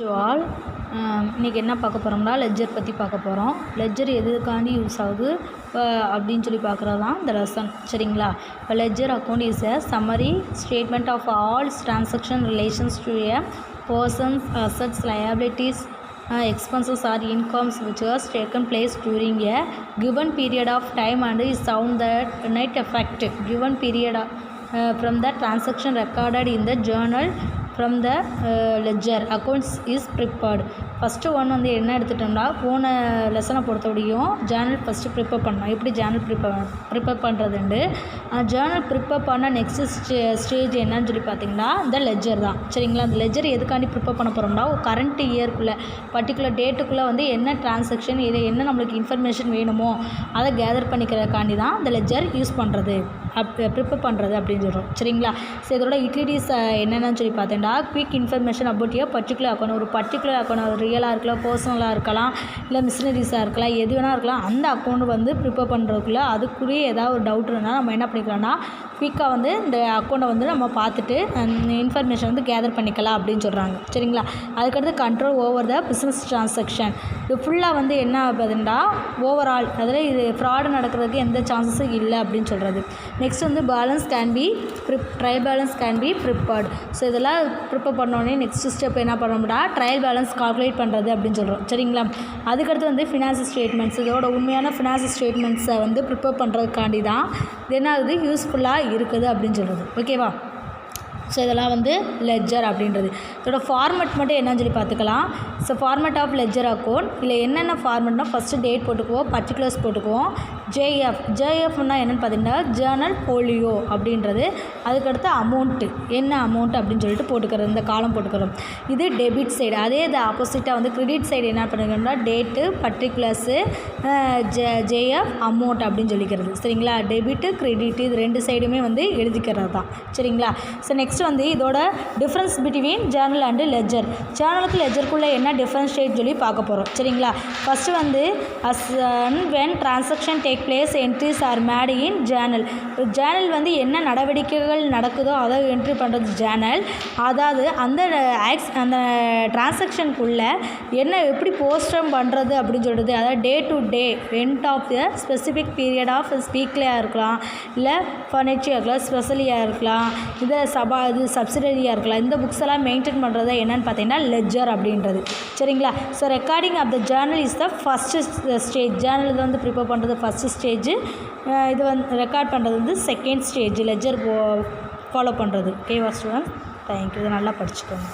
All இன்றைக்கி என்ன பார்க்க போகிறோம்னா லெட்ஜர் பற்றி பார்க்க போகிறோம். லெட்ஜர் எதுக்காண்டி யூஸ் ஆகுது அப்படின்னு சொல்லி பார்க்குறது தான் இந்த லெசன். சரிங்களா? இப்போ ledger account is a summary statement of all transaction relations to a persons assets liabilities expenses or incomes which has taken place during a given period of time and is sound that net effect given period from the transaction recorded in the journal from the ledger accounts is prepared. First one வந்து என்ன எடுத்துட்டோம்னா போன லெசனை பொறுத்தவரையும் Journal first prepare பண்ணோம். எப்படி Journal prepare பண்ணுறதுண்டு Journal prepare பண்ண next stage என்னன்னு சொல்லி பார்த்தீங்கன்னா இந்த லெட்ஜர் தான். சரிங்களா? அந்த லெட்ஜர் எதுக்காண்டி ப்ரிப்பேர் பண்ண போகிறோம்னா கரண்ட் இயர்க்குள்ளே பர்டிகுலர் டேட்டுக்குள்ளே வந்து என்ன டிரான்சாக்ஷன் இது என்ன நம்மளுக்கு இன்ஃபர்மேஷன் வேணுமோ அதை கேதர் பண்ணிக்கிறதுக்காண்டி தான் இந்த லெட்ஜர் யூஸ் பண்ணுறது ப்ரிப்பேர் பண்ணுறது அப்படின்னு சொல்கிறோம். சரிங்களா? ஸோ இதோட யூட்டிலிட்டிஸ் என்னென்னு சொல்லி பார்த்தீங்கன்னா quick information about particular account. ஒரு பர்டிகுலர் அக்கௌண்ட் ரியலாக இருக்கலாம், பர்சனலாக இருக்கலாம், இல்லை மிஷினரிஸாக இருக்கலாம், எது வேணால் இருக்கலாம். அந்த அக்கௌண்ட் வந்து ப்ரிப்பேர் பண்ணுறதுக்குள்ளே அதுக்குள்ளேயே ஏதாவது ஒரு டவுட் இருந்தால் நம்ம என்ன பண்ணிக்கலாம்னா குயிக்காக வந்து இந்த அக்கௌண்ட்டை வந்து நம்ம பார்த்துட்டு இன்ஃபர்மேஷன் வந்து கேதர் பண்ணிக்கலாம் அப்படின்னு சொல்கிறாங்க. சரிங்களா? அதுக்கடுத்து control over the business transaction. இது ஃபுல்லாக வந்து என்ன ஆகுதுன்னா ஓவரால் அதில் இது ஃப்ராடு நடக்கிறதுக்கு எந்த சான்சஸும் இல்லை அப்படின்னு சொல்கிறது. நெக்ஸ்ட் வந்து balance can be trial balance can be prepared. So இதெல்லாம் ப்ரிப்பேர் பண்ணோடனே நெக்ஸ்ட் ஸ்டெப் என்ன பண்ணோம்னா ட்ரையல் பேலன்ஸ் கால்குலேட் பண்ணுறது அப்படின்னு சொல்கிறோம். சரிங்களா? அதுக்கடுத்து வந்து ஃபினான்ஸ் ஸ்டேட்மெண்ட்ஸ். இதோட உண்மையான ஃபினான்ஸ் ஸ்டேட்மெண்ட்ஸை வந்து ப்ரிப்பேர் பண்ணுறதுக்காண்டி தான் இது என்ன ஆகுது யூஸ்ஃபுல்லாக இருக்குது அப்படின்னு சொல்கிறது. ஓகேவா? ஸோ இதெல்லாம் வந்து லெட்ஜர் அப்படின்றது. இதோட ஃபார்மெட் மட்டும் என்னன்னு சொல்லி பார்த்துக்கலாம். So format of ledger account இதில் என்னென்ன ஃபார்மெட்னால் ஃபஸ்ட்டு டேட் போட்டுக்குவோம், பர்டிகுலர்ஸ் போட்டுக்குவோம், ஜேஎஃப்னா என்னென்னு பார்த்தீங்கன்னா ஜேர்னல் போலியோ அப்படின்றது. அதுக்கடுத்து அமௌண்ட்டு என்ன அமௌண்ட் அப்படின்னு சொல்லிட்டு போட்டுக்கிறது, இந்த காலம் போட்டுக்கிறோம். இது டெபிட் சைடு. அதே இது ஆப்போசிட்டாக வந்து கிரெடிட் சைடு என்ன பண்ணுறோம்னா டேட்டு பர்டிகுலர்ஸு ஜேஎஃப் அமௌண்ட் அப்படின்னு சொல்லிக்கிறது. சரிங்களா? டெபிட்டு கிரெடிட் இது ரெண்டு சைடுமே வந்து எழுதிக்கிறது தான். சரிங்களா? ஸோ நெக்ஸ்ட் வந்து இதோட difference between journal and ledger. ஜேர்னலுக்கு லெட்ஜருக்குள்ளே என்ன டிஃப்ரென்ஷியேட் சொல்லி பார்க்க போகிறோம். சரிங்களா? ஃபஸ்ட்டு வந்து when transaction take place entries are made in journal. Journal வந்து என்ன நடவடிக்கைகள் நடக்குதோ அதை என்ட்ரி பண்ணுறது ஜேர்னல். அதாவது அந்த டிரான்சாக்ஷனுக்குள்ளே என்ன எப்படி போஸ்டம் பண்ணுறது அப்படின்னு சொல்கிறது. அதாவது day to day end of the specific period of ஸ்பீக்லியாக இருக்கலாம், இல்லை ஃபர்னிச்சராக இருக்கலாம், ஸ்பெஷலியாக இருக்கலாம், இதை இது சப்சிடரியாக இருக்கலாம். இந்த புக்ஸ் எல்லாம் மெயின்டைன் பண்ணுறது என்னென்னு பார்த்தீங்கன்னா லெட்ஜர் அப்படின்றது. சரிங்களா? So recording of the journal is the first stage. Journal இது வந்து ப்ரிப்பேர் பண்ணுறது ஃபஸ்ட்டு ஸ்டேஜ். இது வந்து ரெக்கார்ட் பண்ணுறது வந்து செகண்ட் ஸ்டேஜ். லெட்ஜர் ஃபாலோ பண்ணுறது. ஓகேவா ஸ்டூடெண்ட்ஸ்? தேங்க்யூ. இதை நல்லா படிச்சுக்கோங்க.